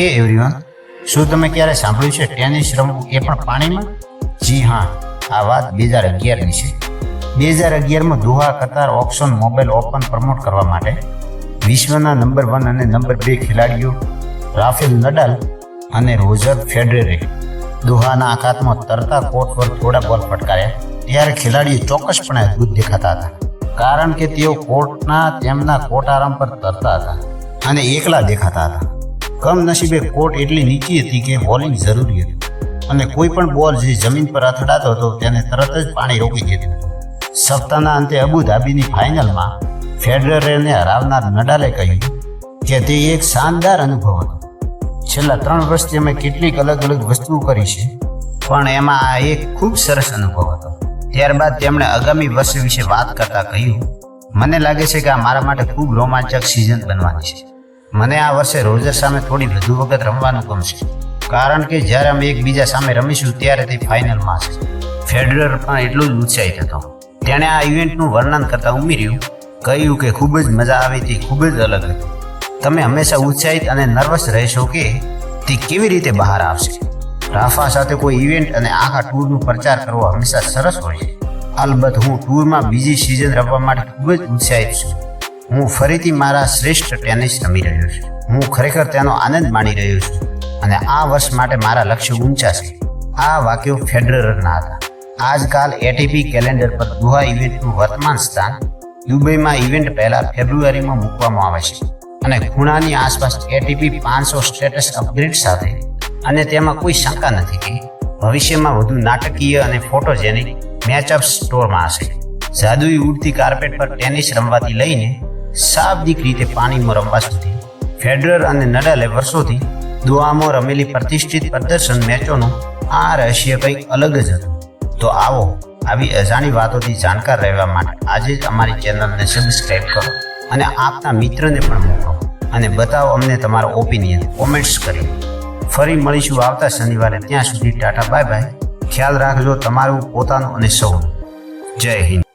હે એવરીવન, શું તમે ક્યારે સાંભળ્યું છે ટેનિસ રમવું એ પણ પાણીમાં? જી હા, આ વાત 2011ની છે. 2011માં દોહા કતાર ઓક્શન મોબાઈલ ઓપન પ્રમોટ કરવા માટે વિશ્વના નંબર 1 અને નંબર 2 ખેલાડીઓ રાફેલ નડાલ અને રોજર ફેડરરે દોહાના આખાતમાં તરતા કોર્ટ પર થોડા બોલ ફટકાર્યા. ત્યારે ખેલાડીઓ ચોક્કસપણે અદ્ભુત દેખાતા હતા, કારણ કે તેઓ કોર્ટના તેમના કોર્ટ આરામ પર તરતા હતા અને એકલા દેખાતા હતા. કમનસીબે કોર્ટ એટલી નીચી હતી કે બોલિંગ જરૂરી હતું અને કોઈ પણ બોલ જે જમીન પર અથડાતો હતો તેને તરત જ પાણી રોકી દેતું હતું. સપ્તાહના અંતે અબુ ધાબીની ફાઇનલમાં ફેડરરને હરાવનાર નડાલે કહ્યું કે તે એક શાનદાર અનુભવ હતો. છેલ્લા 3 વર્ષથી અમે કેટલીક અલગ અલગ વસ્તુઓ કરી છે, પણ એમાં આ એક ખૂબ સરસ અનુભવ હતો. ત્યારબાદ તેમણે આગામી વર્ષ વિશે વાત કરતા કહ્યું, મને લાગે છે કે આ મારા માટે ખૂબ રોમાંચક સિઝન બનવાની છે. મને આ વર્ષે રોજર સામે થોડી વધુ વખત રમવાનું ગમશે, કારણ કે જ્યારે અમે એકબીજા સામે રમીશું ત્યારે તે ફાઇનલમાં હશે. ફેડરર પણ એટલું જ ઉત્સાહિત હતો. તેણે આ ઇવેન્ટનું વર્ણન કરતા ઉમેર્યું, કહ્યું કે ખૂબ જ મજા આવી, તે ખૂબ જ અલગ હતી. તમે હંમેશા ઉત્સાહિત અને નર્વસ રહેશો કે તે કેવી રીતે બહાર આવશે. રાફા સાથે કોઈ ઇવેન્ટ અને આખા ટૂરનો પ્રચાર કરવો હંમેશા સરસ હોય છે. અલબત્ત હું ટૂરમાં બીજી સિઝન રમવા માટે ખૂબ જ ઉત્સાહિત છું. હું ફરીથી મારા શ્રેષ્ઠ ટેનિસ રમી રહ્યો છું. હું ખરેખર તેનો આનંદ માણી રહ્યો છું અને આ વર્ષ માટે મારા લક્ષ્ય ઊંચા છે. આ વાક્યો ફેડરરના હતા. આજકાલ એટીપી કેલેન્ડર પર દોહા ઇવેન્ટનું વર્તમાન સ્થાન દુબઈમાં ઇવેન્ટ પહેલા ફેબ્રુઆરીમાં મૂકવામાં આવે છે અને ખૂણાની આસપાસ એટીપી 500 સ્ટેટસ અપગ્રેડ સાથે, અને તેમાં કોઈ શંકા નથી કે ભવિષ્યમાં વધુ નાટકીય અને ફોટોજેનિક મેચઅપ સ્ટોરમાં હશે. જાદુઈ ઉડતી કાર્પેટ પર ટેનિસ રમવાથી લઈને શાબ્દિક રીતે પાણીમાં રમવા સુધી, ફેડરર અને નડાલે વર્ષોથી દોહામાં રમેલી પ્રતિષ્ઠિત પ્રદર્શન મેચોનું આ રહસ્ય કંઈક અલગ જ હતું. તો આવો આવી અજાણી વાતોથી જાણકાર રહેવા માટે આજે જ અમારી ચેનલને સબસ્ક્રાઈબ કરો અને આપના મિત્રને પણ મોકલો અને બતાવો અમને તમારો ઓપિનિયન કોમેન્ટ્સ કરી. ફરી મળીશું આવતા શનિવારે. ત્યાં સુધી ટાટા બાય બાય. ખ્યાલ રાખજો તમારું, પોતાનું અને સૌનું. જય હિન્દ.